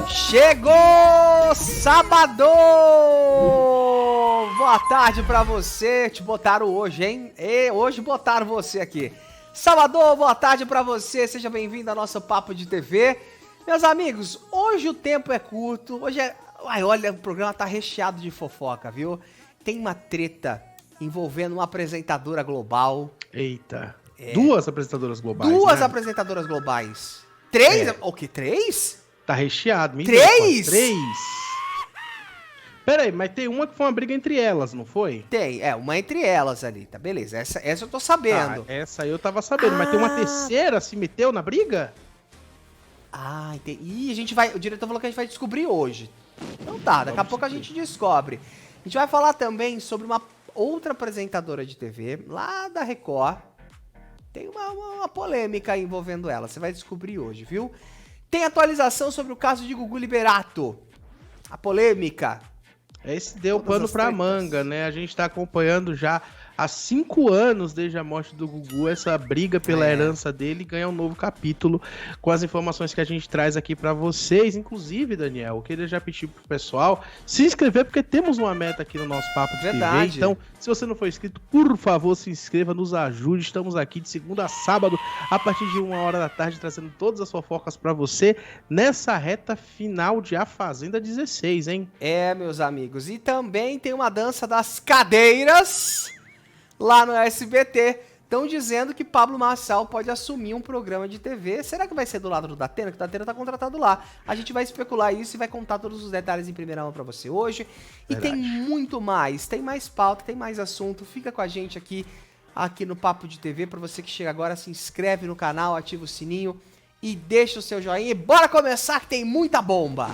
Chegou sábado! Boa tarde pra você. Te botaram hoje, hein? Hoje botaram você aqui. Salvador, boa tarde pra você. Seja bem-vindo ao nosso Papo de TV. Meus amigos, hoje o tempo é curto. Hoje é... Ai, olha, o programa tá recheado de fofoca, viu? Tem uma treta envolvendo uma apresentadora global. Eita. Duas apresentadoras globais, Duas né? apresentadoras globais. Três? O quê? Três? Tá recheado. Três? Três? Pera aí, mas tem uma que foi uma briga entre elas, não foi? Tem, uma entre elas ali, tá? Beleza, essa eu tô sabendo. Essa aí eu tava sabendo, mas tem uma terceira se meteu na briga? Ah, entendi. Ih, a gente vai... O diretor falou que a gente vai descobrir hoje. Então tá, daqui a pouco a gente descobre. A gente vai falar também sobre uma outra apresentadora de TV, lá da Record. Tem uma polêmica envolvendo ela, você vai descobrir hoje, viu? Tem atualização sobre o caso de Gugu Liberato. A polêmica. Esse deu pano pra manga, né? A gente tá acompanhando já há 5 anos desde a morte do Gugu, essa briga pela herança dele ganha um novo capítulo com as informações que a gente traz aqui pra vocês. Inclusive, Daniel, eu queria já pedir pro pessoal se inscrever, porque temos uma meta aqui no nosso Papo de TV. Então, se você não for inscrito, por favor, se inscreva, nos ajude. Estamos aqui de segunda a sábado, a partir de 1h da tarde, trazendo todas as fofocas pra você nessa reta final de A Fazenda 16, hein? Meus amigos. E também tem uma dança das cadeiras lá no SBT. Estão dizendo que Pablo Marçal pode assumir um programa de TV. Será que vai ser do lado do Datena? Que o Datena tá contratado lá. A gente vai especular isso e vai contar todos os detalhes em primeira mão pra você hoje. E tem muito mais. Tem mais pauta, tem mais assunto. Fica com a gente aqui no Papo de TV. Pra você que chega agora, se inscreve no canal, ativa o sininho e deixa o seu joinha. E bora começar que tem muita bomba!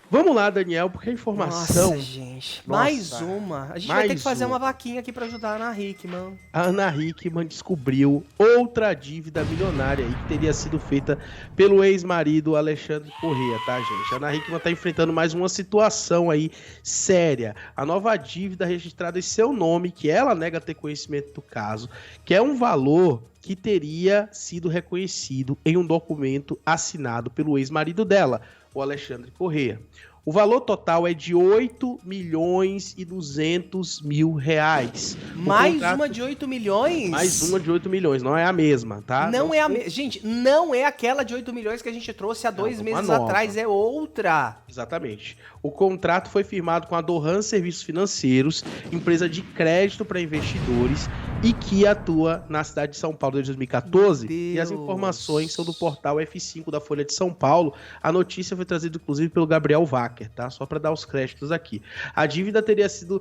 Vamos lá, Daniel, porque a informação... Nossa, gente. Mais uma. A gente vai ter que fazer uma vaquinha aqui pra ajudar a Ana Hickman. A Ana Hickman descobriu outra dívida milionária aí que teria sido feita pelo ex-marido Alexandre Corrêa, tá, gente? A Ana Hickman tá enfrentando mais uma situação aí séria. A nova dívida registrada em seu nome, que ela nega ter conhecimento do caso, que é um valor que teria sido reconhecido em um documento assinado pelo ex-marido dela, o Alexandre Corrêa. O valor total é de 8.200.000 reais. Mais uma de 8 milhões? Mais uma de 8 milhões, não é a mesma, tá? Não é a mesma. Gente, não é aquela de 8 milhões que a gente trouxe há 2 meses atrás, é outra. Exatamente. O contrato foi firmado com a Dohan Serviços Financeiros, empresa de crédito para investidores e que atua na cidade de São Paulo desde 2014. E as informações são do portal F5 da Folha de São Paulo. A notícia foi trazida, inclusive, pelo Gabriel Wacker, tá? Só para dar os créditos aqui. A dívida teria sido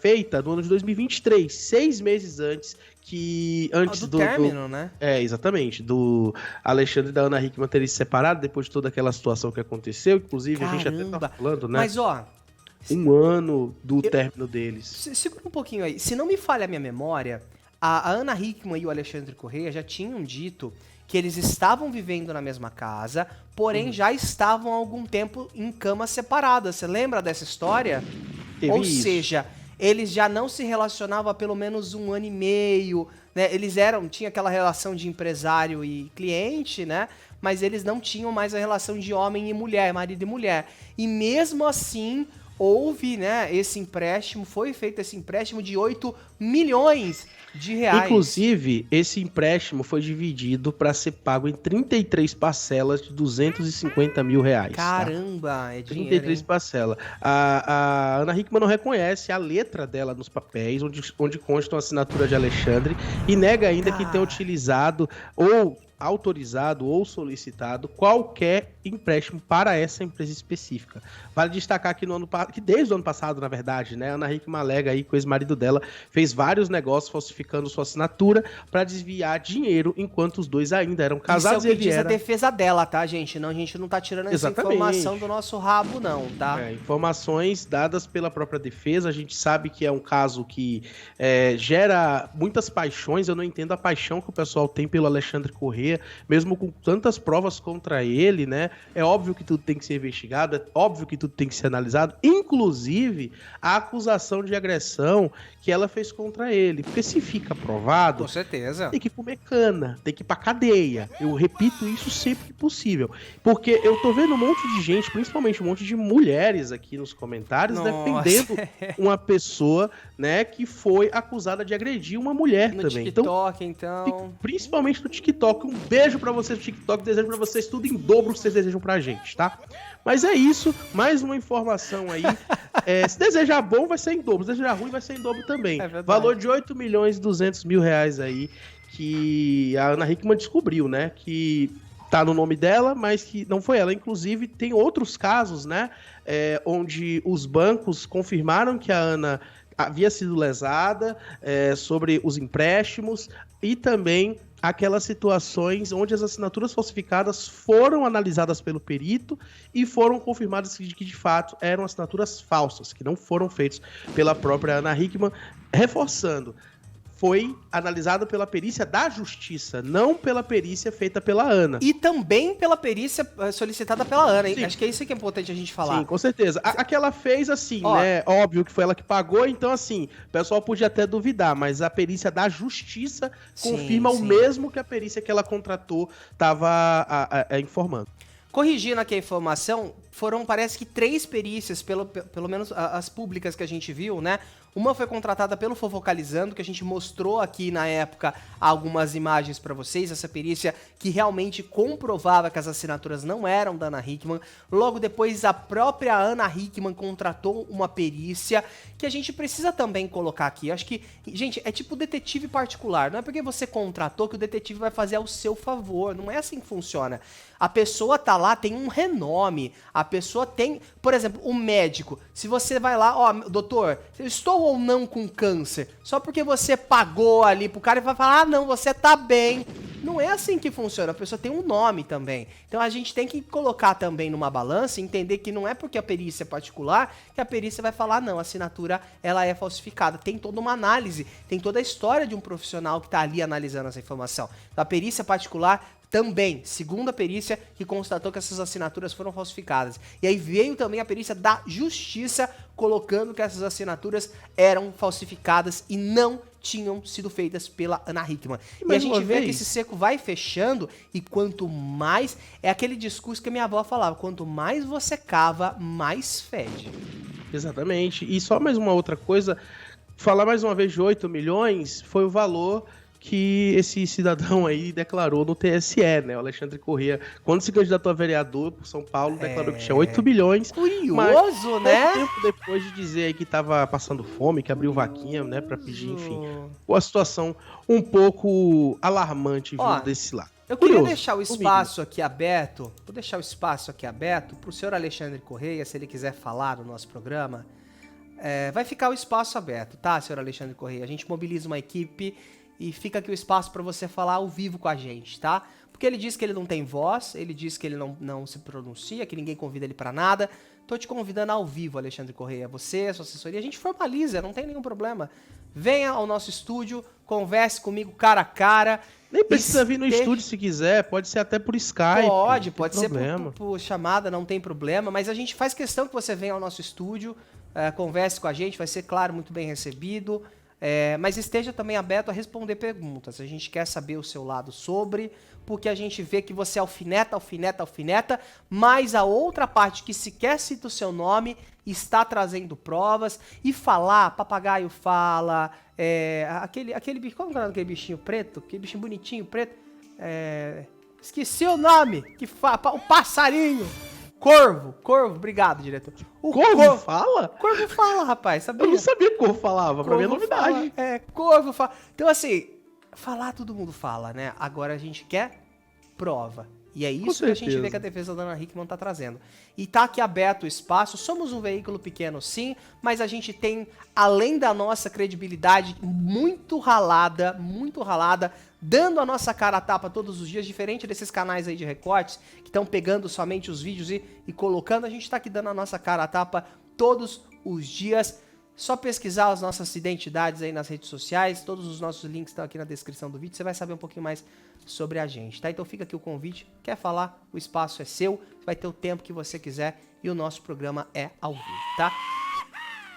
feita no ano de 2023, 6 meses antes do término, né? Exatamente. Do Alexandre e da Ana Hickman terem se separado depois de toda aquela situação que aconteceu. Inclusive, caramba, a gente até tá falando, né? Mas, um ano do término deles. Segura um pouquinho aí. Se não me falha a minha memória, a Ana Hickman e o Alexandre Corrêa já tinham dito que eles estavam vivendo na mesma casa, porém já estavam há algum tempo em camas separadas. Você lembra dessa história? Ou seja, eles já não se relacionavam há pelo menos 1 ano e meio, né? Eles tinha aquela relação de empresário e cliente, né? Mas eles não tinham mais a relação de homem e mulher, marido e mulher. E mesmo assim, houve, né, foi feito esse empréstimo de 8 milhões de reais. Inclusive, esse empréstimo foi dividido para ser pago em 33 parcelas de 250 mil reais. Caramba, tá? É dinheiro, 33 parcelas. A Ana Hickman não reconhece a letra dela nos papéis, onde consta a assinatura de Alexandre, e nega ainda que tenha utilizado ou autorizado ou solicitado qualquer empréstimo para essa empresa específica. Vale destacar que desde o ano passado, na verdade, né, a Ana Hickman alega aí que o ex-marido dela fez vários negócios falsificando sua assinatura para desviar dinheiro enquanto os dois ainda eram casados. Isso é o que diz a defesa dela, tá, gente? Não, a gente não tá tirando essa informação do nosso rabo, não, tá? Informações dadas pela própria defesa. A gente sabe que é um caso que gera muitas paixões. Eu não entendo a paixão que o pessoal tem pelo Alexandre Corrêa. Correia, mesmo com tantas provas contra ele, né? É óbvio que tudo tem que ser investigado, é óbvio que tudo tem que ser analisado, inclusive a acusação de agressão que ela fez contra ele. Porque se fica provado, Com certeza. tem que comer cana, tem que ir pra cadeia. Eu repito isso sempre que possível. Porque eu tô vendo um monte de gente, principalmente um monte de mulheres aqui nos comentários, defendendo uma pessoa, né, que foi acusada de agredir uma mulher no também. TikTok, então... Principalmente no TikTok. Um beijo pra vocês do TikTok. Desejo pra vocês tudo em dobro que vocês desejam pra gente, tá? Mas é isso. Mais uma informação aí. Se desejar bom, vai ser em dobro. Se desejar ruim, vai ser em dobro também. Valor de 8.200.000 reais aí que a Ana Hickman descobriu, né? Que tá no nome dela, mas que não foi ela. Inclusive, tem outros casos, né? Onde os bancos confirmaram que a Ana havia sido lesada, sobre os empréstimos e também aquelas situações onde as assinaturas falsificadas foram analisadas pelo perito e foram confirmadas que de fato eram assinaturas falsas, que não foram feitas pela própria Ana Hickman, reforçando. Foi analisado pela perícia da justiça, não pela perícia feita pela Ana. E também pela perícia solicitada pela Ana, hein? Acho que é isso que é importante a gente falar. Sim, com certeza. A que ela fez, assim, né? Óbvio que foi ela que pagou, então, assim, o pessoal podia até duvidar, mas a perícia da justiça confirma o mesmo que a perícia que ela contratou estava informando. Corrigindo aqui a informação, foram, parece que 3 perícias, pelo menos as públicas que a gente viu, né? Uma foi contratada pelo Fofocalizando, que a gente mostrou aqui na época algumas imagens para vocês, essa perícia que realmente comprovava que as assinaturas não eram da Ana Hickman. Logo depois, a própria Ana Hickman contratou uma perícia que a gente precisa também colocar aqui. Acho que, gente, é tipo detetive particular. Não é porque você contratou que o detetive vai fazer ao seu favor. Não é assim que funciona. A pessoa tá lá, tem um renome. A pessoa tem, por exemplo, o médico. Se você vai lá, doutor, eu estou ou não com câncer? Só porque você pagou ali pro cara e vai falar, não, você tá bem. Não é assim que funciona, a pessoa tem um nome também. Então a gente tem que colocar também numa balança e entender que não é porque a perícia é particular que a perícia vai falar, não, a assinatura ela é falsificada. Tem toda uma análise, tem toda a história de um profissional que tá ali analisando essa informação. Então a perícia particular também, segundo a perícia, que constatou que essas assinaturas foram falsificadas. E aí veio também a perícia da justiça colocando que essas assinaturas eram falsificadas e não tinham sido feitas pela Ana Hickman. E a gente vê que esse cerco vai fechando e quanto mais... É aquele discurso que a minha avó falava, quanto mais você cava, mais fede. Exatamente. E só mais uma outra coisa, falar mais uma vez de 8 milhões foi o valor que esse cidadão aí declarou no TSE, né? O Alexandre Correia, quando se candidatou a vereador por São Paulo, declarou que tinha 8 bilhões. Curioso, né? Tempo depois de dizer aí que tava passando fome, que abriu vaquinha, né, pra pedir, enfim. Uma situação um pouco alarmante vindo desse lado. Eu queria deixar o espaço aqui aberto, vou deixar o espaço aqui aberto pro senhor Alexandre Correia, se ele quiser falar no nosso programa. Vai ficar o espaço aberto, tá, senhor Alexandre Correia? A gente mobiliza uma equipe e fica aqui o espaço para você falar ao vivo com a gente, tá? Porque ele diz que ele não tem voz, ele diz que ele não se pronuncia, que ninguém convida ele para nada. Tô te convidando ao vivo, Alexandre Correia. Você, a sua assessoria, a gente formaliza, não tem nenhum problema. Venha ao nosso estúdio, converse comigo cara a cara. Nem precisa vir no estúdio se quiser, pode ser até por Skype. Pode ser por chamada, não tem problema. Mas a gente faz questão que você venha ao nosso estúdio, converse com a gente, vai ser, claro, muito bem recebido. Mas esteja também aberto a responder perguntas. A gente quer saber o seu lado sobre, porque a gente vê que você alfineta, mas a outra parte que sequer cita o seu nome está trazendo provas e falar, papagaio fala, aquele bicho, como é aquele bichinho preto? Aquele bichinho bonitinho, preto? Esqueci o nome, o passarinho. Corvo, obrigado, diretor. Corvo fala? Corvo fala, rapaz, sabia? Eu não sabia que corvo falava, pra mim é novidade. Corvo fala. Então, assim, falar todo mundo fala, né? Agora a gente quer prova. E é isso que a gente vê que a defesa da Ana Hickman tá trazendo. E tá aqui aberto o espaço, somos um veículo pequeno sim, mas a gente tem, além da nossa credibilidade muito ralada, dando a nossa cara a tapa todos os dias, diferente desses canais aí de recortes, que estão pegando somente os vídeos e colocando, a gente tá aqui dando a nossa cara a tapa todos os dias. Só pesquisar as nossas identidades aí nas redes sociais, todos os nossos links estão aqui na descrição do vídeo, você vai saber um pouquinho mais sobre a gente, tá? Então fica aqui o convite, quer falar, o espaço é seu, vai ter o tempo que você quiser e o nosso programa é ao vivo, tá?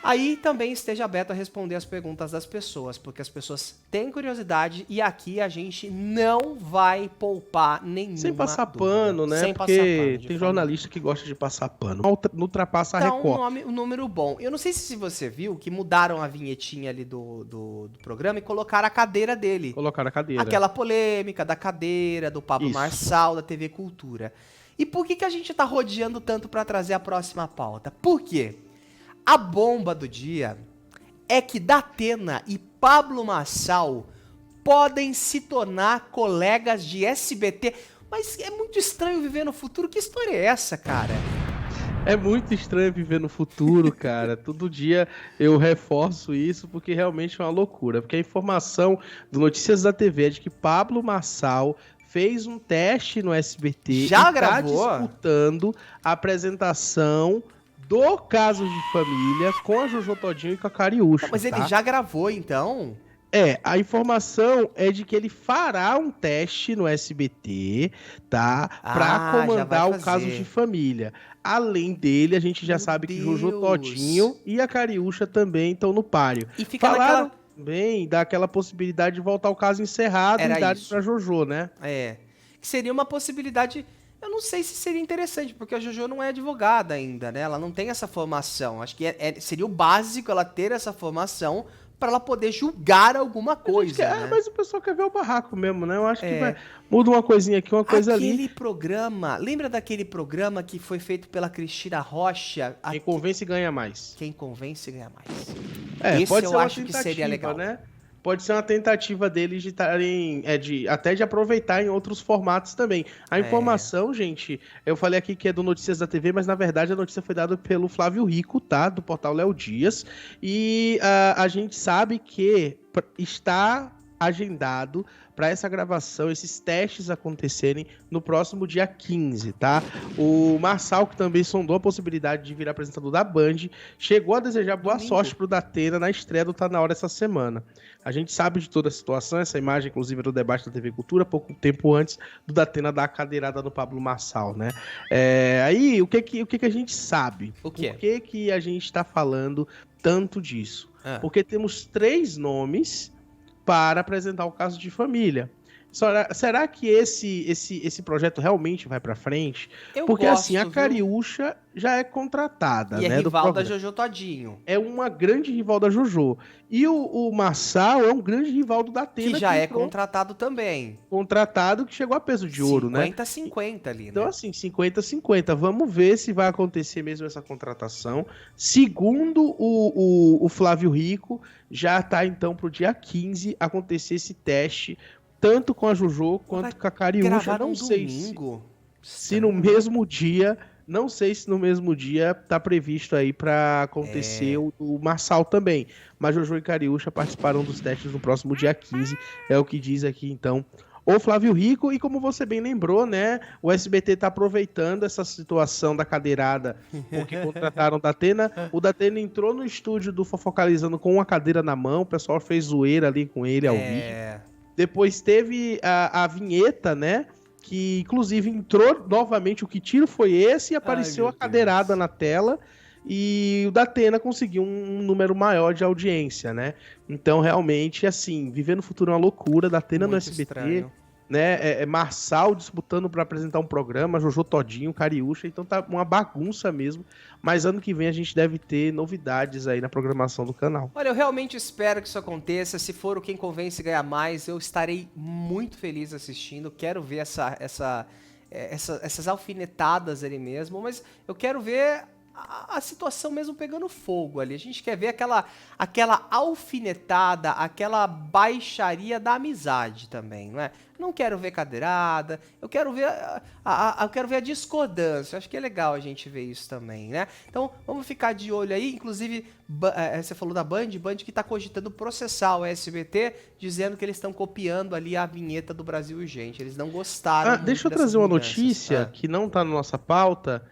Aí também esteja aberto a responder as perguntas das pessoas, porque as pessoas têm curiosidade e aqui a gente não vai poupar nenhuma Sem passar dúvida. pano, né? Sem Porque passar pano, de tem forma jornalista que gosta de passar pano. Não ultrapassa a então, Record. um número bom. Eu não sei se você viu que mudaram a vinhetinha ali do programa e colocaram a cadeira dele. Colocaram a cadeira. Aquela polêmica da cadeira, do Pablo Isso. Marçal, da TV Cultura. E por que a gente tá rodeando tanto pra trazer a próxima pauta? Por quê? A bomba do dia é que Datena e Pablo Marçal podem se tornar colegas de SBT. Mas é muito estranho viver no futuro. Que história é essa, cara? É muito estranho viver no futuro, cara. Todo dia eu reforço isso porque realmente é uma loucura. Porque a informação do Notícias da TV é de que Pablo Marçal fez um teste no SBT Já e gravou? tá disputando a apresentação do Casos de Família com a Jojo Todinho e com a Cariúcha. Mas ele tá? já gravou, então? A informação é de que ele fará um teste no SBT, tá? Pra comandar o Casos de Família. Além dele, a gente já sabe que Jojo Todinho e a Cariúcha também estão no páreo. E fica Falaram também daquela possibilidade de voltar o caso encerrado e dar pra Jojo, né? Que seria uma possibilidade... Eu não sei se seria interessante, porque a Jojo não é advogada ainda, né? Ela não tem essa formação. Acho que seria o básico ela ter essa formação para ela poder julgar alguma coisa, né? Mas o pessoal quer ver o barraco mesmo, né? Eu acho que muda uma coisinha aqui, uma coisa ali. Aquele programa... Lembra daquele programa que foi feito pela Cristina Rocha? Quem convence ganha mais. Quem convence ganha mais. Esse pode ser eu acho que seria legal, né? Pode ser uma tentativa deles de estarem, até de aproveitar em outros formatos também. A informação, gente, eu falei aqui que é do Notícias da TV, mas na verdade a notícia foi dada pelo Flávio Rico, tá? Do portal Léo Dias. E a gente sabe que está agendado para essa gravação, esses testes acontecerem no próximo dia 15, tá? O Marçal, que também sondou a possibilidade de virar apresentador da Band, chegou a desejar boa sorte pro Datena na estreia do Tá Na Hora essa semana. A gente sabe de toda a situação, essa imagem, inclusive, era do debate da TV Cultura, pouco tempo antes do Datena dar a cadeirada no Pablo Marçal, né? Aí, o que a gente sabe? O quê? Por que a gente tá falando tanto disso? Porque temos 3 nomes para apresentar o Caso de Família. Será que esse projeto realmente vai para frente? Porque assim, a Cariúcha já é contratada, e né? É rival da Jojo Todinho. É uma grande rival da Jojo. E o Marçal é um grande rival do Datena. Que já é contratado também. Contratado, que chegou a peso de ouro, né? 50-50 ali, né? Então assim, 50-50. Vamos ver se vai acontecer mesmo essa contratação. Segundo o Flávio Rico, já tá então pro dia 15 acontecer esse teste, tanto com a Jojo quanto com a Cariúcha. Não sei se no mesmo dia, não sei se no mesmo dia tá previsto aí pra acontecer o Marçal também. Mas Jojo e Cariúcha participarão dos testes no próximo dia 15, é o que diz aqui então o Flávio Rico. E como você bem lembrou, né, o SBT tá aproveitando essa situação da cadeirada, porque contrataram o Datena. O Datena entrou no estúdio do Fofocalizando com uma cadeira na mão, o pessoal fez zoeira ali com ele ao vivo. Depois teve a vinheta, né? Que inclusive entrou novamente, o que tiro foi esse, e apareceu a cadeirada na tela. E o Datena conseguiu um número maior de audiência, né? Então, realmente, assim, viver no futuro é uma loucura. Datena no SBT, estranho, né? Marçal disputando para apresentar um programa, Jojo Todinho, Cariúcha. Então tá uma bagunça mesmo. Mas ano que vem a gente deve ter novidades aí na programação do canal. Olha, eu realmente espero que isso aconteça. Se for o Quem Convence Ganha Mais, eu estarei muito feliz assistindo. Quero ver essas alfinetadas ali mesmo. Mas eu quero ver a situação mesmo pegando fogo ali. A gente quer ver aquela alfinetada, aquela baixaria da amizade também, não é? Não quero ver cadeirada, eu quero ver a discordância. Acho que é legal a gente ver isso também, né? Então, vamos ficar de olho aí. Inclusive, você falou da Band que tá cogitando processar o SBT, dizendo que eles estão copiando ali a vinheta do Brasil Urgente. Eles não gostaram. Deixa eu trazer uma notícia que não tá na nossa pauta,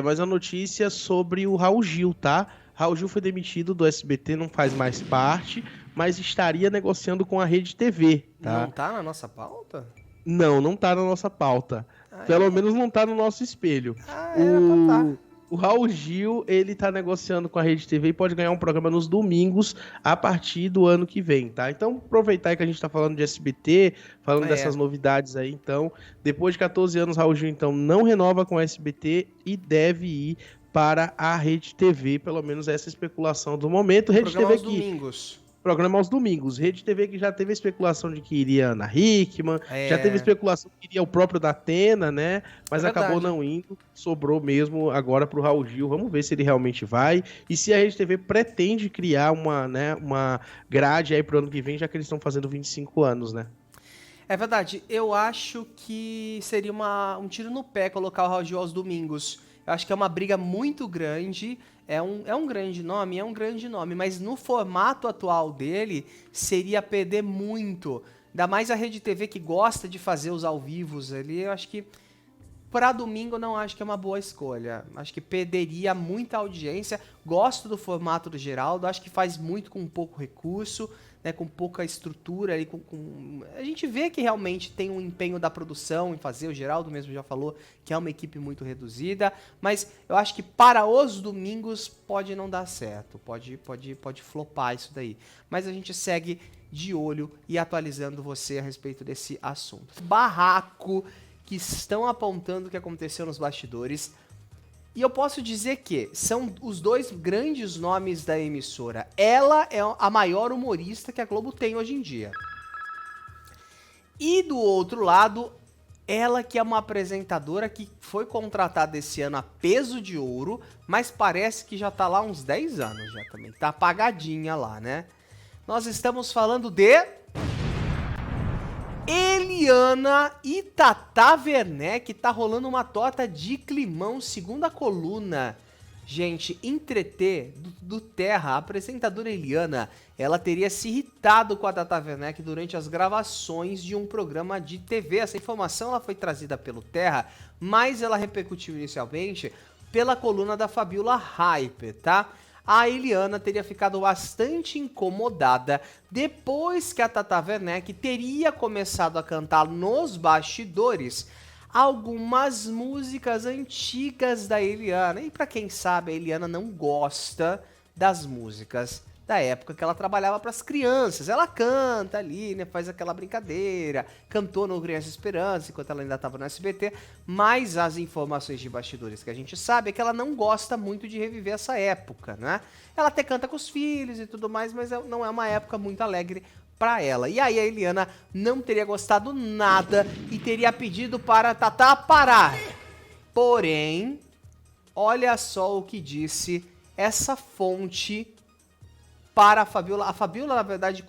mas a notícia sobre o Raul Gil, tá? Raul Gil foi demitido do SBT, não faz mais parte, mas estaria negociando com a Rede TV, tá? Não tá na nossa pauta? Não tá na nossa pauta. Pelo menos não tá no nosso espelho. Era pra tá. O Raul Gil, ele tá negociando com a Rede TV e pode ganhar um programa nos domingos a partir do ano que vem, tá? Então, aproveitar que a gente tá falando de SBT, falando dessas novidades aí, então, depois de 14 anos, Raul Gil, então, não renova com a SBT e deve ir para a Rede TV, pelo menos essa especulação do momento. Rede TV aos domingos. Programa aos domingos. Rede TV que já teve a especulação de que iria Ana Hickman, já teve a especulação que iria o próprio Datena, né? Mas acabou não indo, sobrou mesmo agora pro Raul Gil. Vamos ver se ele realmente vai e se a Rede TV pretende criar uma grade aí pro ano que vem, já que eles estão fazendo 25 anos, né? É verdade. Eu acho que seria um tiro no pé colocar o Raul Gil aos domingos. Eu acho que é uma briga muito grande. É um grande nome, mas no formato atual dele, seria perder muito. Ainda mais a Rede TV que gosta de fazer os ao vivos ali, eu acho que para domingo não acho que é uma boa escolha. Acho que perderia muita audiência. Gosto do formato do Geraldo, acho que faz muito com pouco recurso, né, com pouca estrutura. A gente vê que realmente tem um empenho da produção em fazer, o Geraldo mesmo já falou que é uma equipe muito reduzida, mas eu acho que para os domingos pode não dar certo, pode flopar isso daí. Mas a gente segue de olho e atualizando você a respeito desse assunto. Barraco que estão apontando o que aconteceu nos bastidores. E eu posso dizer que são os dois grandes nomes da emissora. Ela é a maior humorista que a Globo tem hoje em dia. E do outro lado, ela que é uma apresentadora que foi contratada esse ano a peso de ouro, mas parece que já tá lá uns 10 anos já também. Tá apagadinha lá, né? Nós estamos falando de Eliana e Tata Werneck. Tá rolando uma torta de climão, segundo a coluna. Gente, entreter do Terra, a apresentadora Eliana, ela teria se irritado com a Tata Werneck durante as gravações de um programa de TV. Essa informação ela foi trazida pelo Terra, mas ela repercutiu inicialmente pela coluna da Fabiola Hyper, tá? A Eliana teria ficado bastante incomodada depois que a Tata Werneck teria começado a cantar nos bastidores algumas músicas antigas da Eliana. E para quem sabe, a Eliana não gosta das músicas da época que ela trabalhava para as crianças. Ela canta ali, né, faz aquela brincadeira, cantou no Criança Esperança enquanto ela ainda estava no SBT, mas as informações de bastidores que a gente sabe é que ela não gosta muito de reviver essa época, né? Ela até canta com os filhos e tudo mais, mas não é uma época muito alegre para ela. E aí a Eliana não teria gostado nada e teria pedido para a Tata parar. Porém, olha só o que disse essa fonte para a Fabiola. A Fabiola, na verdade,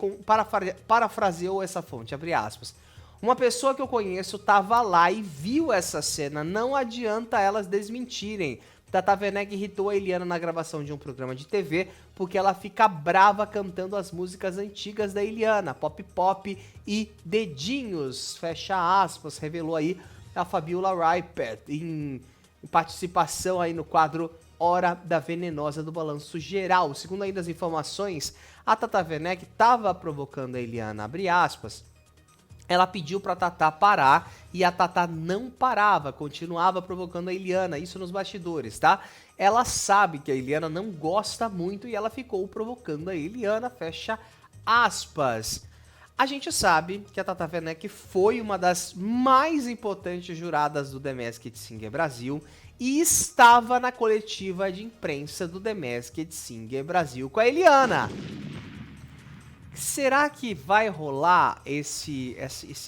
parafraseou essa fonte, abre aspas. Uma pessoa que eu conheço estava lá e viu essa cena, não adianta elas desmentirem. Tata Werneck irritou a Eliana na gravação de um programa de TV porque ela fica brava cantando as músicas antigas da Eliana, Pop Pop e Dedinhos, fecha aspas, revelou aí a Fabiola Rypert em participação aí no quadro Hora da Venenosa do Balanço Geral. Segundo ainda as informações, a Tata Werneck estava provocando a Eliana, abre aspas. Ela pediu pra Tata parar e a Tata não parava, continuava provocando a Eliana, isso nos bastidores, tá? Ela sabe que a Eliana não gosta muito e ela ficou provocando a Eliana, fecha aspas. A gente sabe que a Tata Werneck foi uma das mais importantes juradas do The Masked Singer Brasil e estava na coletiva de imprensa do The Masked Singer Brasil com a Eliana. Será que vai rolar esse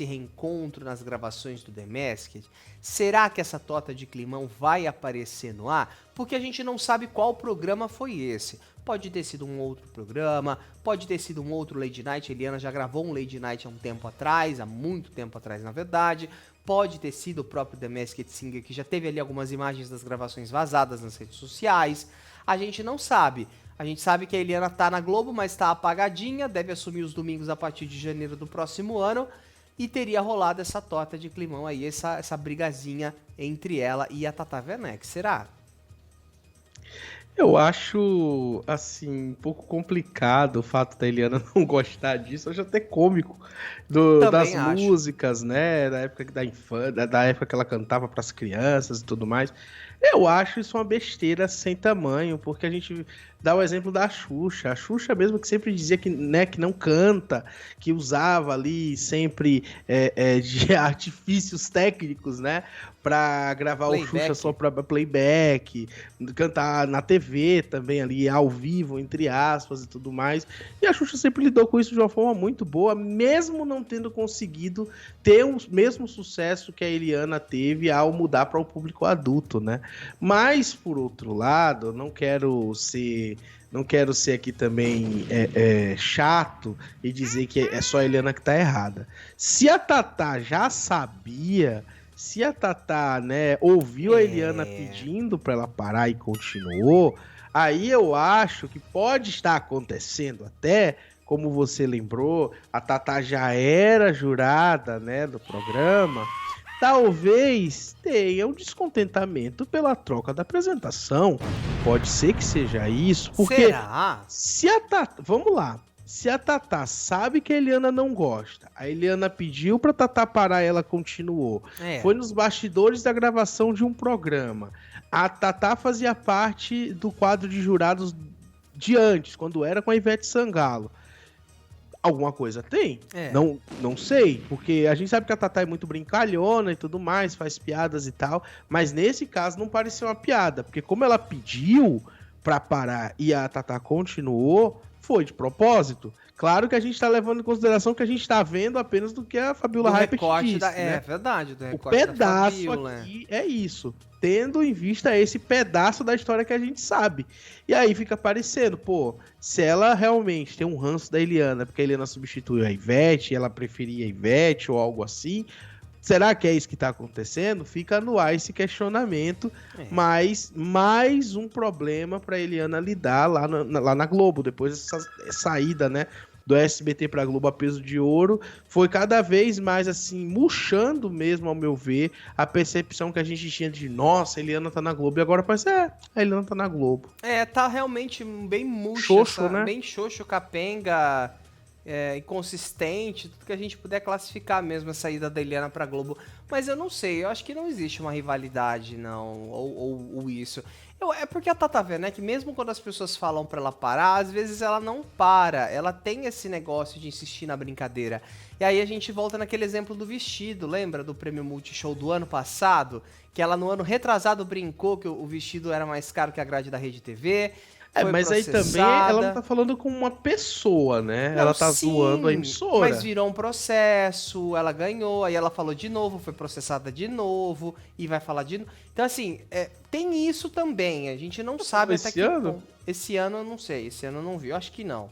reencontro nas gravações do The Masked? Será que essa torta de climão vai aparecer no ar? Porque a gente não sabe qual programa foi esse. Pode ter sido um outro programa, pode ter sido um outro Lady Night. A Eliana já gravou um Lady Night há um tempo atrás, há muito tempo atrás na verdade. Pode ter sido o próprio The Masked Singer, que já teve ali algumas imagens das gravações vazadas nas redes sociais. A gente não sabe. A gente sabe que a Eliana tá na Globo, mas tá apagadinha, deve assumir os domingos a partir de janeiro do próximo ano. E teria rolado essa torta de climão aí, essa brigazinha entre ela e a Tata Werneck. Será? Eu acho, assim, um pouco complicado o fato da Eliana não gostar disso. Eu acho até cômico das Também acho. músicas, né? Da época da infância, da época que ela cantava para as crianças e tudo mais. Eu acho isso uma besteira sem tamanho, porque a gente dá o exemplo da Xuxa. A Xuxa mesmo que sempre dizia que, né, que não canta, que usava ali sempre de artifícios técnicos, né? Pra gravar o Xuxa só pra playback, cantar na TV também ali, ao vivo, entre aspas e tudo mais. E a Xuxa sempre lidou com isso de uma forma muito boa, mesmo não tendo conseguido ter o mesmo sucesso que a Eliana teve ao mudar para o público adulto, né? Mas, por outro lado, não quero ser aqui também chato e dizer que é só a Eliana que tá errada. Se a Tatá já sabia, se a Tatá, né, ouviu a Eliana pedindo para ela parar e continuou, aí eu acho que pode estar acontecendo até, como você lembrou, a Tatá já era jurada, né, do programa. Talvez tenha um descontentamento pela troca da apresentação. Pode ser que seja isso, porque Será? se a Tatá, vamos lá, se a Tatá sabe que a Eliana não gosta, a Eliana pediu pra Tatá parar, ela continuou. Foi nos bastidores da gravação de um programa. A Tatá fazia parte do quadro de jurados de antes, quando era com a Ivete Sangalo. Alguma coisa tem? Não sei, porque a gente sabe que a Tatá é muito brincalhona e tudo mais, faz piadas e tal, mas nesse caso não pareceu uma piada, porque como ela pediu pra parar e a Tatá continuou, foi de propósito. Claro que a gente tá levando em consideração que a gente tá vendo apenas do que a Fabiola Hypert disse, né? É verdade, do O recorte da pedaço Fabiola, aqui é isso. Tendo em vista esse pedaço da história que a gente sabe. E aí fica parecendo, pô, se ela realmente tem um ranço da Eliana, porque a Eliana substituiu a Ivete, ela preferia a Ivete ou algo assim, será que é isso que tá acontecendo? Fica no ar esse questionamento, mas mais um problema pra Eliana lidar lá na Globo, depois dessa saída, né? Do SBT pra Globo a peso de ouro, foi cada vez mais assim, murchando mesmo, ao meu ver, a percepção que a gente tinha de, nossa, a Eliana tá na Globo, e agora parece, a Eliana tá na Globo. Tá realmente bem murcha, Xoxo, né? bem xoxo, capenga, inconsistente, tudo que a gente puder classificar mesmo a saída da Eliana pra Globo. Mas eu não sei, eu acho que não existe uma rivalidade, não, ou isso. É porque a Tata Werneck, mesmo quando as pessoas falam pra ela parar, às vezes ela não para. Ela tem esse negócio de insistir na brincadeira. E aí a gente volta naquele exemplo do vestido, lembra do Prêmio Multishow do ano passado? Que ela no ano retrasado brincou que o vestido era mais caro que a grade da Rede TV. Mas aí também ela não tá falando com uma pessoa, né? Não, ela tá sim, zoando a emissora. Mas virou um processo, ela ganhou, aí ela falou de novo, foi processada de novo, e vai falar de novo. Então, assim, tem isso também, a gente não sabe até que ponto. Esse ano eu não sei, esse ano eu não vi, eu acho que não.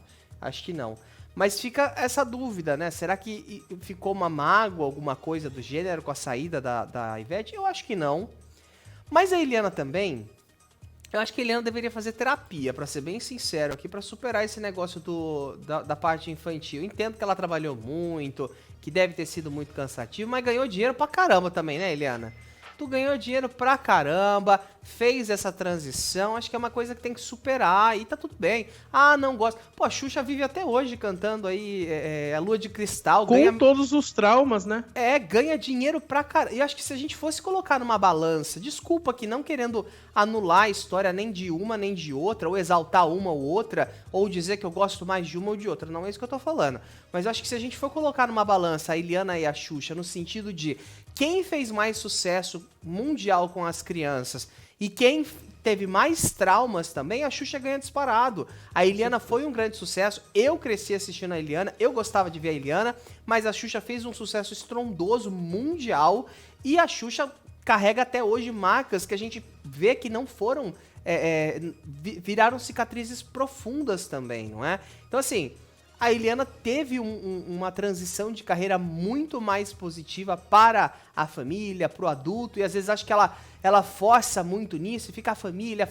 Mas fica essa dúvida, né? Será que ficou uma mágoa, alguma coisa do gênero com a saída da Ivete? Eu acho que não. Mas a Eliana também... Eu acho que a Eliana deveria fazer terapia, pra ser bem sincero aqui, pra superar esse negócio da parte infantil. Eu entendo que ela trabalhou muito, que deve ter sido muito cansativo, mas ganhou dinheiro pra caramba também, né, Eliana? Tu ganhou dinheiro pra caramba, fez essa transição, acho que é uma coisa que tem que superar e tá tudo bem. Ah, não gosto. Pô, a Xuxa vive até hoje cantando aí a Lua de Cristal. Com todos os traumas, né? Ganha dinheiro pra caramba. E acho que se a gente fosse colocar numa balança, desculpa aqui, não querendo anular a história nem de uma nem de outra, ou exaltar uma ou outra, ou dizer que eu gosto mais de uma ou de outra, não é isso que eu tô falando. Mas eu acho que se a gente for colocar numa balança a Eliana e a Xuxa, no sentido de quem fez mais sucesso mundial com as crianças e quem teve mais traumas também, a Xuxa ganha disparado. A Eliana foi um grande sucesso, eu cresci assistindo a Eliana, eu gostava de ver a Eliana, mas a Xuxa fez um sucesso estrondoso mundial e a Xuxa carrega até hoje marcas que a gente vê que não foram, viraram cicatrizes profundas também, não é? Então assim... A Eliana teve uma transição de carreira muito mais positiva para a família, para o adulto, e às vezes acho que ela força muito nisso, e fica a família.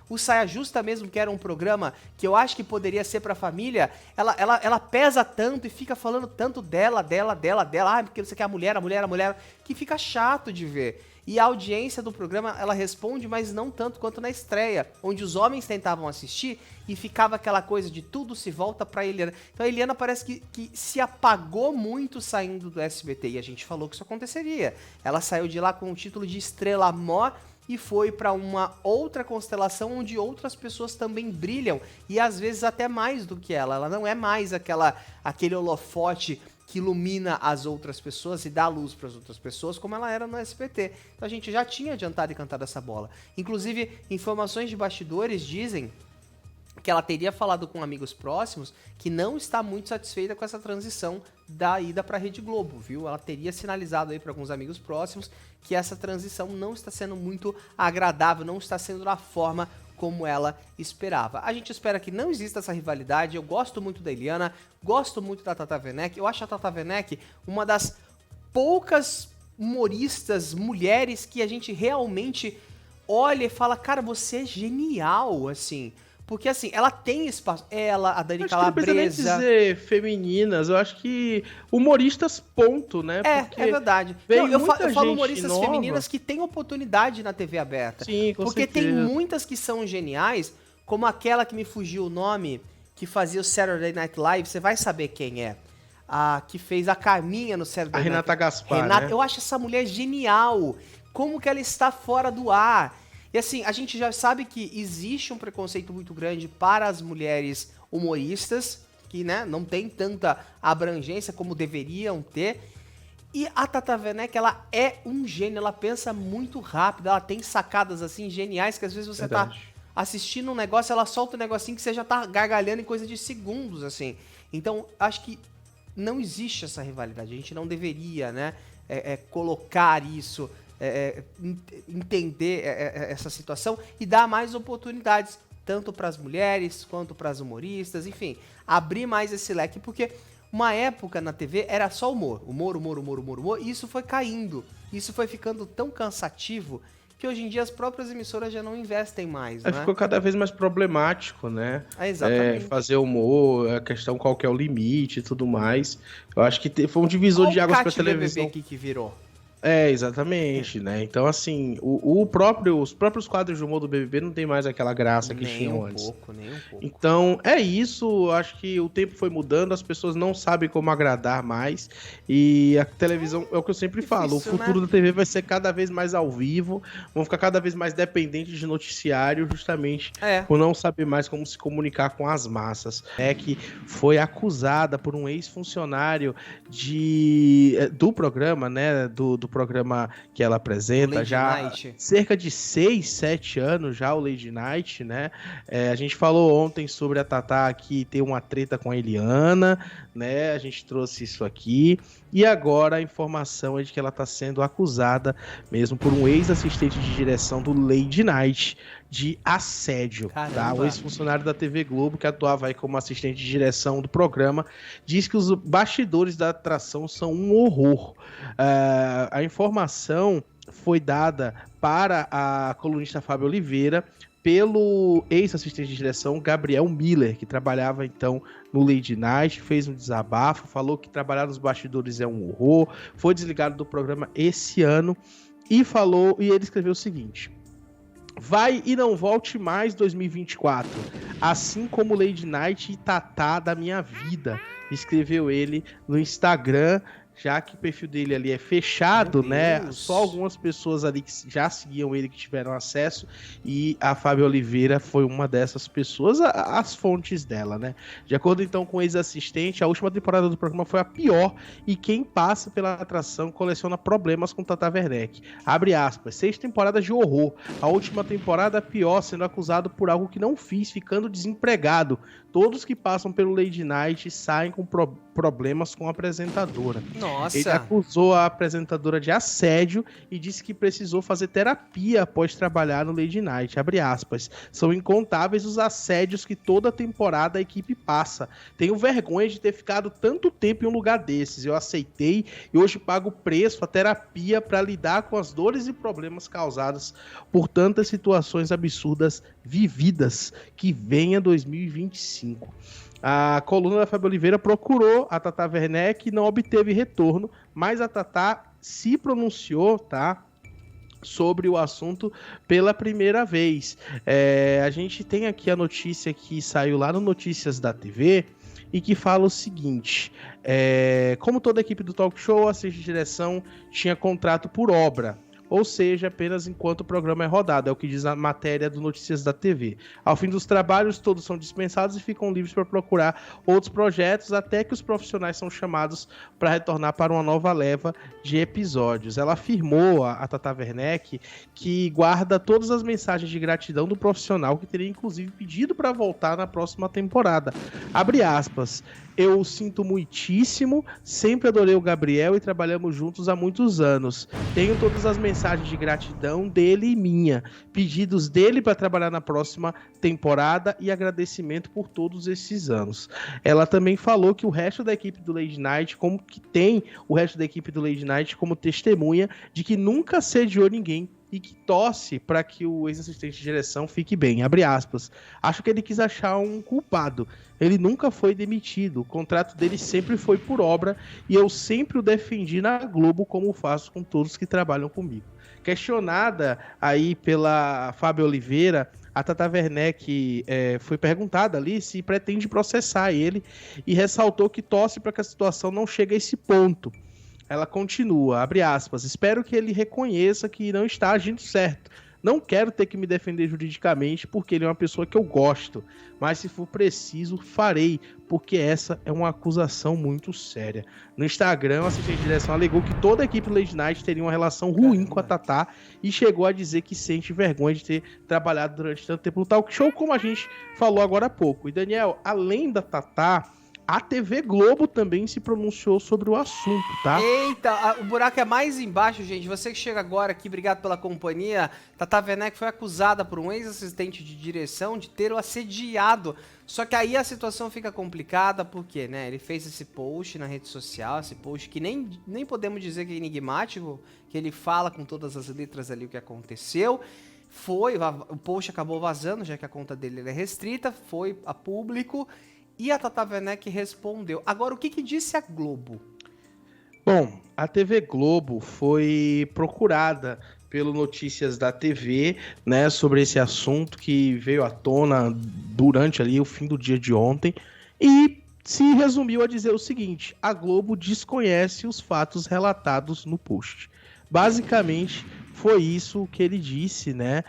O Saia Justa mesmo, que era um programa que eu acho que poderia ser para a família, ela pesa tanto e fica falando tanto dela, porque você quer a mulher, que fica chato de ver. E a audiência do programa, ela responde, mas não tanto quanto na estreia, onde os homens tentavam assistir e ficava aquela coisa de tudo se volta pra Eliana. Então a Eliana parece que se apagou muito saindo do SBT, e a gente falou que isso aconteceria. Ela saiu de lá com o título de Estrela Mor e foi pra uma outra constelação onde outras pessoas também brilham, e às vezes até mais do que ela. Ela não é mais aquele holofote que ilumina as outras pessoas e dá luz para as outras pessoas, como ela era no SBT. Então a gente já tinha adiantado e cantado essa bola. Inclusive, informações de bastidores dizem que ela teria falado com amigos próximos que não está muito satisfeita com essa transição da ida para a Rede Globo, viu? Ela teria sinalizado aí para alguns amigos próximos que essa transição não está sendo muito agradável, não está sendo da forma como ela esperava. A gente espera que não exista essa rivalidade. Eu gosto muito da Eliana, gosto muito da Tata Werneck. Eu acho a Tata Werneck uma das poucas humoristas mulheres que a gente realmente olha e fala, cara, você é genial, assim. Porque, assim, ela tem espaço. Ela, a Dani Calabresa... Não precisa nem dizer femininas, eu acho que humoristas, ponto, né? É verdade. Não, eu falo humoristas nova. Femininas que têm oportunidade na TV aberta. Sim, com porque certeza. Tem muitas que são geniais, como aquela que me fugiu o nome, que fazia o Saturday Night Live, você vai saber quem é. A que fez a Carminha no Saturday Night Live. A Renata Gaspar, né? Eu acho essa mulher genial. Como que ela está fora do ar? E assim, a gente já sabe que existe um preconceito muito grande para as mulheres humoristas, que, né, não tem tanta abrangência como deveriam ter. E a Tata Werneck, ela é um gênio, ela pensa muito rápido, ela tem sacadas assim geniais que às vezes você tá assistindo um negócio, ela solta um negocinho que você já tá gargalhando em coisa de segundos, assim. Então, acho que não existe essa rivalidade, a gente não deveria, né, colocar isso... entender essa situação e dar mais oportunidades, tanto para as mulheres quanto para as humoristas, enfim, abrir mais esse leque, porque uma época na TV era só humor, e isso foi caindo, isso foi ficando tão cansativo que hoje em dia as próprias emissoras já não investem mais, né? Ficou cada vez mais problemático, né? Exatamente. Fazer humor, a questão qual que é o limite e tudo mais. Eu acho que foi um divisor de águas para a televisão. BBB que virou. Exatamente, né? Então, assim, os próprios quadros de humor do BBB não tem mais aquela graça que tinham antes. Nem um pouco. Então, é isso. Acho que o tempo foi mudando, as pessoas não sabem como agradar mais. E a televisão, é o que eu sempre falo, o futuro da TV vai ser cada vez mais ao vivo, vão ficar cada vez mais dependentes de noticiário, justamente por não saber mais como se comunicar com as massas. Que foi acusada por um ex-funcionário do programa, né? Do programa que ela apresenta já há cerca de 6, 7 anos já, o Lady Night, né? A gente falou ontem sobre a Tatá que tem uma treta com a Eliana, né? A gente trouxe isso aqui. E agora a informação é de que ela está sendo acusada mesmo por um ex-assistente de direção do Lady Night de assédio. Tá? O ex-funcionário da TV Globo, que atuava aí como assistente de direção do programa, diz que os bastidores da atração são um horror. A informação foi dada para a colunista Fábio Oliveira pelo ex-assistente de direção Gabriel Miller, que trabalhava então no Lady Night, fez um desabafo, falou que trabalhar nos bastidores é um horror, foi desligado do programa esse ano e ele escreveu o seguinte: vai e não volte mais 2024, assim como Lady Night e Tatá da minha vida, escreveu ele no Instagram. Já que o perfil dele ali é fechado, né? Só algumas pessoas ali que já seguiam ele que tiveram acesso, e a Fábio Oliveira foi uma dessas pessoas, as fontes dela, né? De acordo então com o ex-assistente, a última temporada do programa foi a pior e quem passa pela atração coleciona problemas com Tata Werneck. Abre aspas, 6 temporadas de horror. A última temporada pior, sendo acusado por algo que não fiz, ficando desempregado. Todos que passam pelo Lady Night saem com problemas com a apresentadora. Nossa. Ele acusou a apresentadora de assédio e disse que precisou fazer terapia após trabalhar no Lady Night. Abre aspas. São incontáveis os assédios que toda temporada a equipe passa. Tenho vergonha de ter ficado tanto tempo em um lugar desses. Eu aceitei e hoje pago o preço, a terapia para lidar com as dores e problemas causados por tantas situações absurdas vividas. Que venha 2025. A coluna da Fábio Oliveira procurou a Tata Werneck e não obteve retorno, mas a Tatá se pronunciou, tá? sobre o assunto pela primeira vez. A gente tem aqui a notícia que saiu lá no Notícias da TV e que fala o seguinte: como toda a equipe do talk show, a assistente de direção tinha contrato por obra, ou seja, apenas enquanto o programa é rodado, é o que diz a matéria do Notícias da TV. Ao fim dos trabalhos, todos são dispensados e ficam livres para procurar outros projetos, até que os profissionais são chamados para retornar para uma nova leva de episódios. Ela afirmou, a Tata Werneck, que guarda todas as mensagens de gratidão do profissional, que teria inclusive pedido para voltar na próxima temporada. Abre aspas. Eu sinto muitíssimo, sempre adorei o Gabriel e trabalhamos juntos há muitos anos. Tenho todas as mensagens de gratidão dele e minha, pedidos dele para trabalhar na próxima temporada e agradecimento por todos esses anos. Ela também falou que o resto da equipe do Lady Night, como testemunha de que nunca assediou ninguém e que torce para que o ex-assistente de direção fique bem. Abre aspas. Acho que ele quis achar um culpado. Ele nunca foi demitido. O contrato dele sempre foi por obra e eu sempre o defendi na Globo, como faço com todos que trabalham comigo. Questionada aí pela Fábio Oliveira, a Tata Werneck foi perguntada ali se pretende processar ele e ressaltou que torce para que a situação não chegue a esse ponto. Ela continua, abre aspas, espero que ele reconheça que não está agindo certo. Não quero ter que me defender juridicamente porque ele é uma pessoa que eu gosto, mas se for preciso, farei, porque essa é uma acusação muito séria. No Instagram, a assistente de direção alegou que toda a equipe do Lady Night teria uma relação ruim com a Tatá e chegou a dizer que sente vergonha de ter trabalhado durante tanto tempo no talk show, como a gente falou agora há pouco. E Daniel, além da Tatá, a TV Globo também se pronunciou sobre o assunto, tá? Eita, o buraco é mais embaixo, gente. Você que chega agora aqui, obrigado pela companhia. Tata Werneck foi acusada por um ex-assistente de direção de ter o assediado. Só que aí a situação fica complicada, porque, né, ele fez esse post na rede social, esse post que nem podemos dizer que é enigmático, que ele fala com todas as letras ali o que aconteceu. O post acabou vazando, já que a conta dele é restrita, foi a público. E a Tata Werneck respondeu. Agora, o que disse a Globo? Bom, a TV Globo foi procurada pelo Notícias da TV, né, sobre esse assunto que veio à tona durante ali o fim do dia de ontem e se resumiu a dizer o seguinte: a Globo desconhece os fatos relatados no post. Basicamente, foi isso que ele disse, né?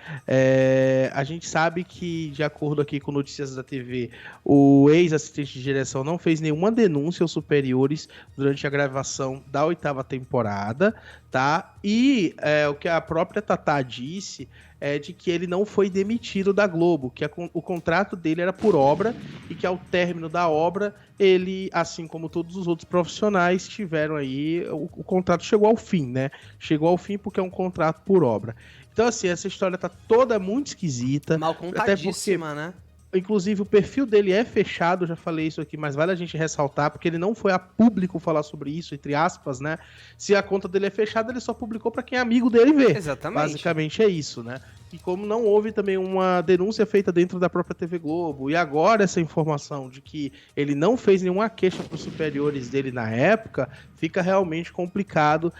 A gente sabe que, de acordo aqui com Notícias da TV, o ex-assistente de direção não fez nenhuma denúncia aos superiores durante a gravação da 8ª temporada, tá? E o que a própria Tatá disse é de que ele não foi demitido da Globo, que o contrato dele era por obra e que ao término da obra ele, assim como todos os outros profissionais, tiveram aí, o contrato chegou ao fim, né? Chegou ao fim porque é um contrato por obra. Então, assim, essa história tá toda muito esquisita. Mal contadíssima, né? Inclusive, o perfil dele é fechado, já falei isso aqui, mas vale a gente ressaltar, porque ele não foi a público falar sobre isso, entre aspas, né? Se a conta dele é fechada, ele só publicou para quem é amigo dele ver. Exatamente. Basicamente é isso, né? E como não houve também uma denúncia feita dentro da própria TV Globo, e agora essa informação de que ele não fez nenhuma queixa para os superiores dele na época, fica realmente complicado.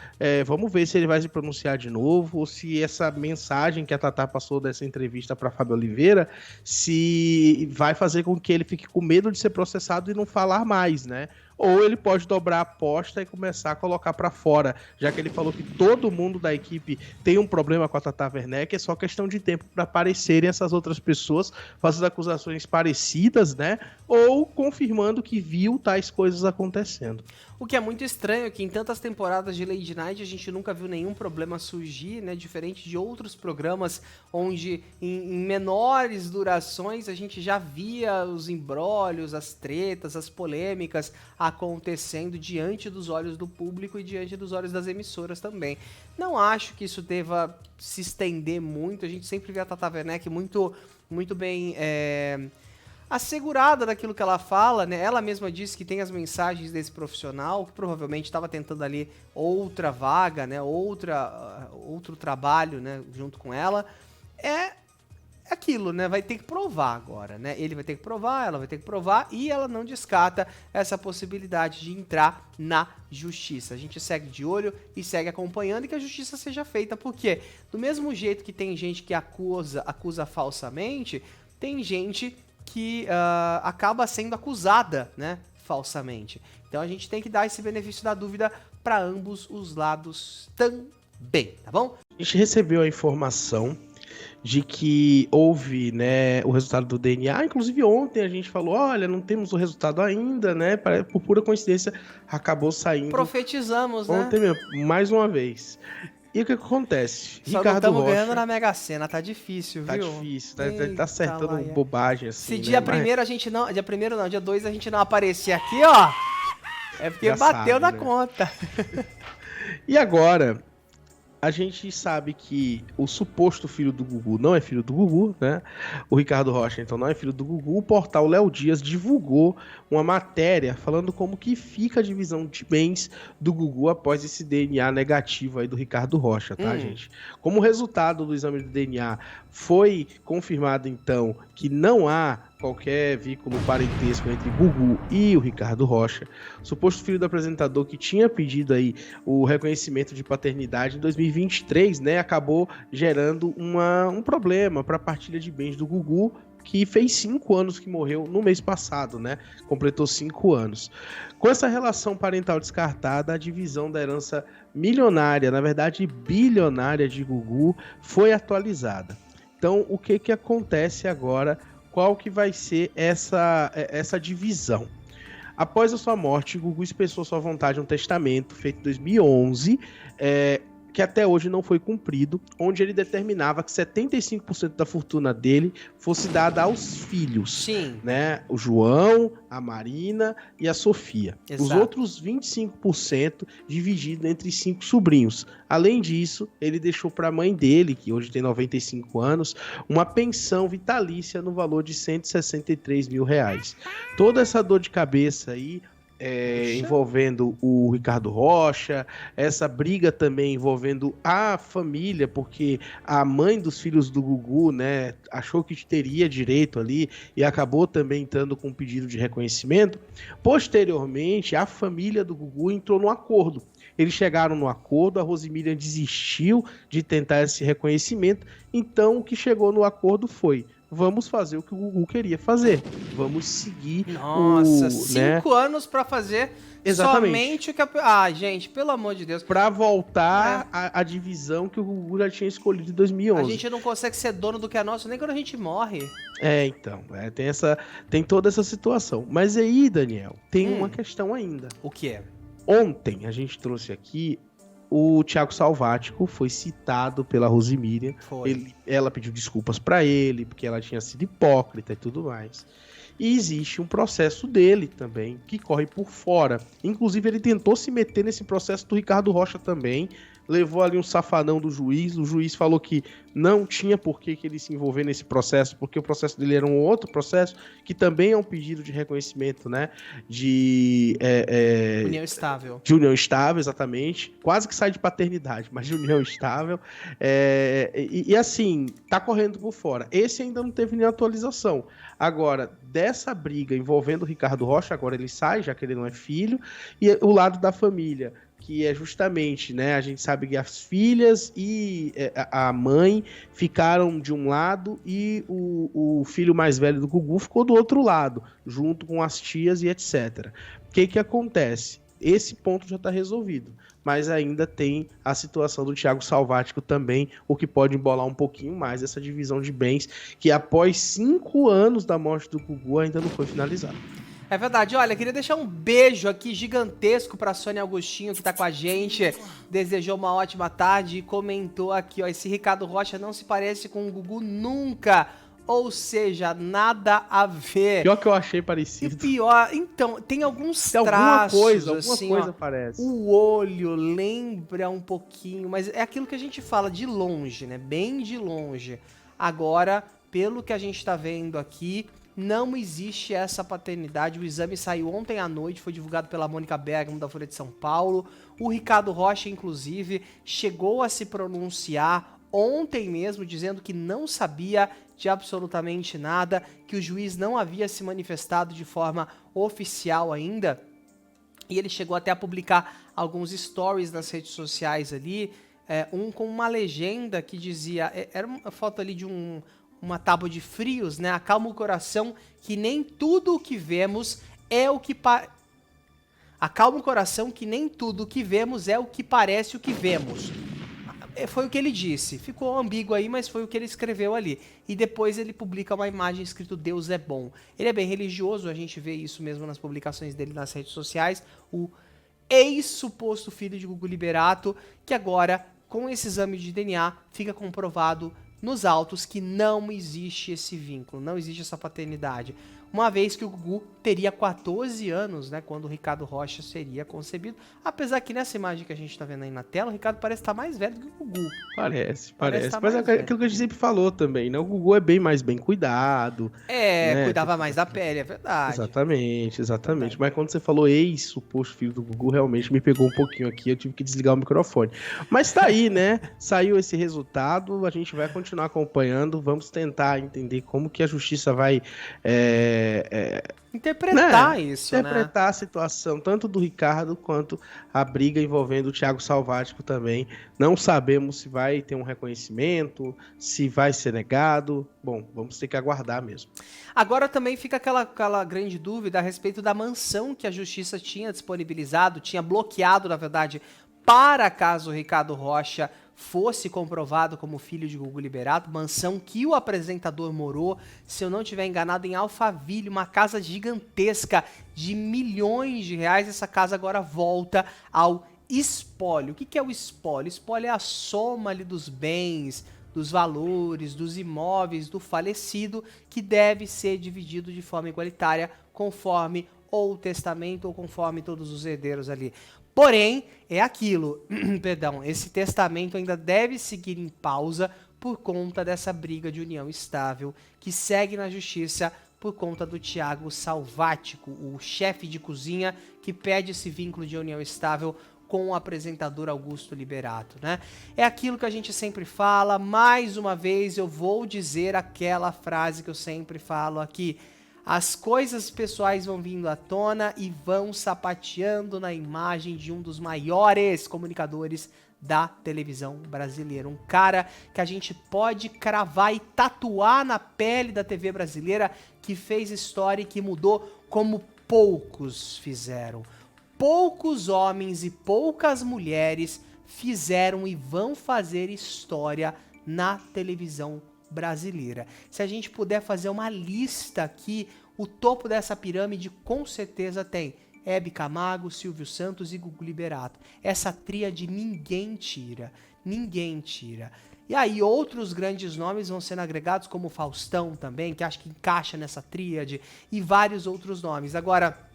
Vamos ver se ele vai se pronunciar de novo, ou se essa mensagem que a Tatá passou dessa entrevista para Fábio Oliveira, se vai fazer com que ele fique com medo de ser processado e não falar mais, né? Ou ele pode dobrar a aposta e começar a colocar para fora, já que ele falou que todo mundo da equipe tem um problema com a Tata Werneck, é só questão de tempo para aparecerem essas outras pessoas fazendo acusações parecidas, né? Ou confirmando que viu tais coisas acontecendo. O que é muito estranho é que em tantas temporadas de Lady Night a gente nunca viu nenhum problema surgir, né? Diferente de outros programas onde em menores durações a gente já via os imbrólios, as tretas, as polêmicas acontecendo diante dos olhos do público e diante dos olhos das emissoras também. Não acho que isso deva se estender muito. A gente sempre vê a Tata Werneck muito bem assegurada daquilo que ela fala, né? Ela mesma disse que tem as mensagens desse profissional, que provavelmente estava tentando ali outra vaga, né? Outro trabalho, né? Junto com ela. É aquilo, né? Vai ter que provar agora, né? Ele vai ter que provar, ela vai ter que provar e ela não descarta essa possibilidade de entrar na justiça. A gente segue de olho e segue acompanhando e que a justiça seja feita, porque do mesmo jeito que tem gente que acusa falsamente, tem gente que acaba sendo acusada, né? Falsamente. Então a gente tem que dar esse benefício da dúvida para ambos os lados também, tá bom? A gente recebeu a informação de que houve, né, o resultado do DNA. Inclusive ontem a gente falou, olha, não temos o resultado ainda, né? Por pura coincidência, acabou saindo. Profetizamos, né? Ontem mesmo, mais uma vez. E o que acontece? Só Ricardo não estamos Rocha, ganhando na Mega Sena, tá difícil, tá viu? difícil, Eita, tá acertando Maia. bobagem assim. Se né? dia primeiro a gente não. Dia primeiro não, dia 2 a gente não aparecer aqui, ó. É porque Já bateu sabe, na né? conta. E agora, a gente sabe que o suposto filho do Gugu não é filho do Gugu, né? O Ricardo Rocha, então, não é filho do Gugu. O portal Léo Dias divulgou uma matéria falando como que fica a divisão de bens do Gugu após esse DNA negativo aí do Ricardo Rocha, tá, gente? Como resultado do exame do DNA foi confirmado, então, que não há qualquer vínculo parentesco entre Gugu e o Ricardo Rocha, o suposto filho do apresentador que tinha pedido aí o reconhecimento de paternidade em 2023, né, acabou gerando um problema para a partilha de bens do Gugu, que fez 5 anos que morreu no mês passado, né? Completou 5 anos. Com essa relação parental descartada, a divisão da herança milionária, na verdade bilionária de Gugu, foi atualizada. Então, o que acontece agora? Qual que vai ser essa divisão? Após a sua morte, Gugu expressou sua vontade em um testamento feito em 2011, que até hoje não foi cumprido, onde ele determinava que 75% da fortuna dele fosse dada aos filhos. Sim. Né? O João, a Marina e a Sofia. Exato. Os outros 25% dividido entre 5 sobrinhos. Além disso, ele deixou para a mãe dele, que hoje tem 95 anos, uma pensão vitalícia no valor de R$163 mil. Toda essa dor de cabeça aí, envolvendo o Ricardo Rocha, essa briga também envolvendo a família, porque a mãe dos filhos do Gugu, né, achou que teria direito ali e acabou também entrando com um pedido de reconhecimento. Posteriormente, a família do Gugu entrou no acordo. Eles chegaram no acordo, a Rosemiriam desistiu de tentar esse reconhecimento, então o que chegou no acordo foi: vamos fazer o que o Gugu queria fazer. Vamos seguir. Nossa, 5 anos pra fazer Exatamente. somente o que a... gente, pelo amor de Deus. Pra voltar à divisão que o Gugu já tinha escolhido em 2011. A gente não consegue ser dono do que é nosso nem quando a gente morre. Então, tem toda essa situação. Mas aí, Daniel, tem uma questão ainda. O que é? Ontem a gente trouxe aqui o Thiago Salvático, foi citado pela Rosemiriam. Ela pediu desculpas pra ele, porque ela tinha sido hipócrita e tudo mais. E existe um processo dele também, que corre por fora. Inclusive, ele tentou se meter nesse processo do Ricardo Rocha também. Levou ali um safanão do juiz. O juiz falou que não tinha por que ele se envolver nesse processo, porque o processo dele era um outro processo, que também é um pedido de reconhecimento, né? De união estável. De união estável, exatamente. Quase que sai de paternidade, mas de união estável. E assim, tá correndo por fora. Esse ainda não teve nenhuma atualização. Agora, dessa briga envolvendo o Ricardo Rocha, agora ele sai, já que ele não é filho, e o lado da família, que é justamente, né, a gente sabe que as filhas e a mãe ficaram de um lado e o filho mais velho do Gugu ficou do outro lado, junto com as tias e etc. O que acontece? Esse ponto já está resolvido, mas ainda tem a situação do Thiago Salvático também, o que pode embolar um pouquinho mais essa divisão de bens, que após 5 anos da morte do Gugu ainda não foi finalizada. É verdade. Olha, queria deixar um beijo aqui gigantesco pra Sônia Agostinho, que tá com a gente. Desejou uma ótima tarde e comentou aqui, ó, esse Ricardo Rocha não se parece com o Gugu nunca. Ou seja, nada a ver. Pior que eu achei parecido. E pior, então, tem alguns traços, alguma assim, coisa ó, parece. O olho lembra um pouquinho, mas é aquilo que a gente fala de longe, né? Bem de longe. Agora, pelo que a gente tá vendo aqui, não existe essa paternidade. O exame saiu ontem à noite, foi divulgado pela Mônica Bergamo, da Folha de São Paulo. O Ricardo Rocha, inclusive, chegou a se pronunciar ontem mesmo, dizendo que não sabia de absolutamente nada, que o juiz não havia se manifestado de forma oficial ainda. E ele chegou até a publicar alguns stories nas redes sociais ali, um com uma legenda que dizia, era uma foto ali de uma tábua de frios, né? Acalma o coração que nem tudo o que vemos é o que Acalma o coração que nem tudo o que vemos é o que parece o que vemos. Foi o que ele disse. Ficou ambíguo aí, mas foi o que ele escreveu ali. E depois ele publica uma imagem escrito Deus é bom. Ele é bem religioso, a gente vê isso mesmo nas publicações dele nas redes sociais. O ex-suposto filho de Gugu Liberato, que agora, com esse exame de DNA, fica comprovado nos autos que não existe esse vínculo, não existe essa paternidade. Uma vez que o Gugu teria 14 anos, né, quando o Ricardo Rocha seria concebido. Apesar que nessa imagem que a gente tá vendo aí na tela, o Ricardo parece estar mais velho do que o Gugu. Parece. Mas é aquilo que a gente sempre falou também, né? O Gugu é bem cuidado. Né? Cuidava mais da pele, é verdade. Exatamente. Verdade. Mas quando você falou ex-suposto filho do Gugu, realmente me pegou um pouquinho aqui, eu tive que desligar o microfone. Mas tá aí, né? Saiu esse resultado, a gente vai continuar acompanhando, vamos tentar entender como que a justiça vai... interpretar isso, interpretar a situação, tanto do Ricardo quanto a briga envolvendo o Thiago Salvático também. Não sabemos se vai ter um reconhecimento, se vai ser negado. Bom, vamos ter que aguardar mesmo. Agora também fica aquela grande dúvida a respeito da mansão que a justiça tinha disponibilizado, tinha bloqueado, na verdade, para caso o Ricardo Rocha fosse comprovado como filho de Gugu Liberato, mansão que o apresentador morou, se eu não estiver enganado, em Alphaville, uma casa gigantesca de milhões de reais. Essa casa agora volta ao espólio. O que é o espólio? Espólio é a soma ali dos bens, dos valores, dos imóveis do falecido, que deve ser dividido de forma igualitária, conforme ou o testamento ou conforme todos os herdeiros ali. Porém, é aquilo, perdão, esse testamento ainda deve seguir em pausa por conta dessa briga de união estável que segue na justiça por conta do Thiago Salvático, o chefe de cozinha que pede esse vínculo de união estável com o apresentador Augusto Liberato, né? É aquilo que a gente sempre fala, mais uma vez eu vou dizer aquela frase que eu sempre falo aqui: as coisas pessoais vão vindo à tona e vão sapateando na imagem de um dos maiores comunicadores da televisão brasileira. Um cara que a gente pode cravar e tatuar na pele da TV brasileira, que fez história e que mudou como poucos fizeram. Poucos homens e poucas mulheres fizeram e vão fazer história na televisão brasileira. Se a gente puder fazer uma lista aqui, o topo dessa pirâmide com certeza tem Hebe Camargo, Silvio Santos e Gugu Liberato. Essa tríade ninguém tira, ninguém tira. E aí outros grandes nomes vão sendo agregados, como Faustão também, que acho que encaixa nessa tríade, e vários outros nomes. Agora,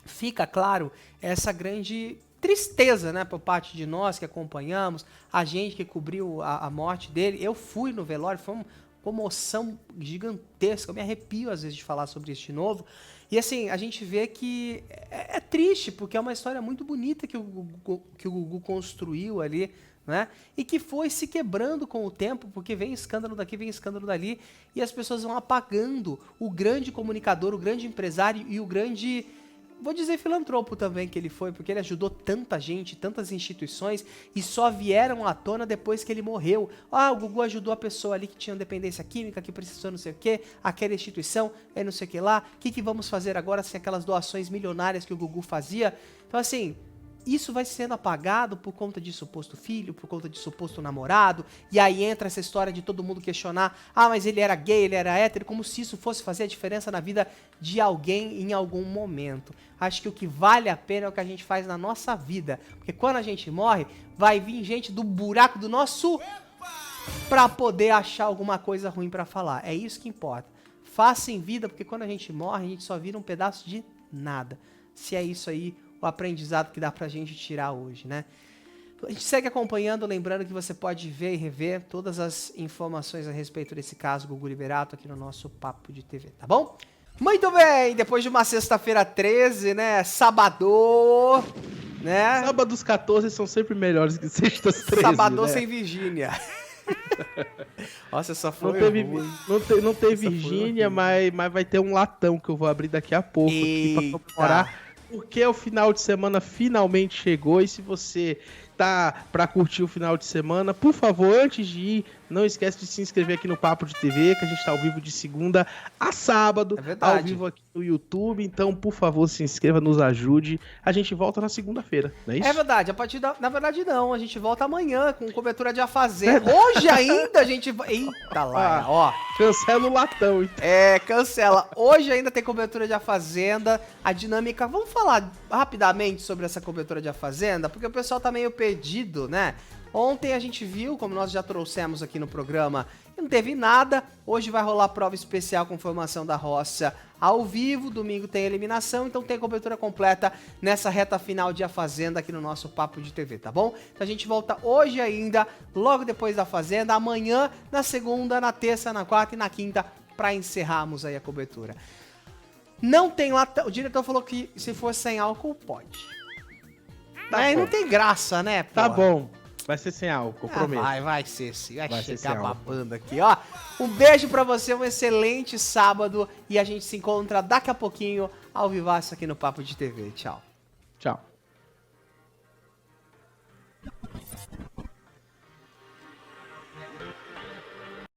fica claro essa grande tristeza, né, por parte de nós que acompanhamos, a gente que cobriu a morte dele. Eu fui no velório, foi uma comoção gigantesca, eu me arrepio às vezes de falar sobre isso de novo. E assim, a gente vê que é triste, porque é uma história muito bonita que o Gugu construiu ali, né, e que foi se quebrando com o tempo, porque vem escândalo daqui, vem escândalo dali, e as pessoas vão apagando o grande comunicador, o grande empresário e o grande... vou dizer filantropo também que ele foi, porque ele ajudou tanta gente, tantas instituições, e só vieram à tona depois que ele morreu. Ah, o Gugu ajudou a pessoa ali que tinha dependência química, que precisou não sei o que, aquela instituição, não sei o que lá, o que vamos fazer agora sem aquelas doações milionárias que o Gugu fazia? Então assim, isso vai sendo apagado por conta de suposto filho, por conta de suposto namorado, e aí entra essa história de todo mundo questionar, ah, mas ele era gay, ele era hétero, como se isso fosse fazer a diferença na vida de alguém em algum momento. Acho que o que vale a pena é o que a gente faz na nossa vida, porque quando a gente morre, vai vir gente do buraco do nosso pra poder achar alguma coisa ruim pra falar. É isso que importa. Faça em vida, porque quando a gente morre, a gente só vira um pedaço de nada. Se é isso aí, o aprendizado que dá pra gente tirar hoje, né? A gente segue acompanhando, lembrando que você pode ver e rever todas as informações a respeito desse caso Gugu Liberato aqui no nosso Papo de TV, tá bom? Muito bem, depois de uma sexta-feira 13, né, sabadô, né? Sábados 14 são sempre melhores que sextas 13, Sabadô né? sem Virgínia. Nossa, essa foi Não teve Virgínia, mas vai ter um latão que eu vou abrir daqui a pouco aqui pra comemorar. Porque o final de semana finalmente chegou. E se você tá pra curtir o final de semana, por favor, antes de ir, não esquece de se inscrever aqui no Papo de TV, que a gente tá ao vivo de segunda a sábado, ao vivo aqui no YouTube. Então, por favor, se inscreva, nos ajude. A gente volta na segunda-feira, não é isso? É verdade, na verdade não, a gente volta amanhã com cobertura de A Fazenda. Hoje ainda a gente vai... Eita lá, ó. Cancela o latão, então. Cancela. Hoje ainda tem cobertura de A Fazenda, a dinâmica... Vamos falar rapidamente sobre essa cobertura de A Fazenda, porque o pessoal tá meio perdido, né? Ontem a gente viu, como nós já trouxemos aqui no programa, que não teve nada. Hoje vai rolar prova especial com formação da roça ao vivo. Domingo tem eliminação, então tem cobertura completa nessa reta final de A Fazenda aqui no nosso Papo de TV, tá bom? Então a gente volta hoje ainda, logo depois da Fazenda, amanhã, na segunda, na terça, na quarta e na quinta, pra encerrarmos aí a cobertura. Não tem latão. O diretor falou que se for sem álcool, pode. Aí não tem graça, né? Porra? Tá bom. Vai ser sem álcool, eu prometo. Vai ser sim. Vai chegar babando aqui, ó. Um beijo pra você, um excelente sábado. E a gente se encontra daqui a pouquinho ao vivaço aqui no Papo de TV. Tchau. Tchau.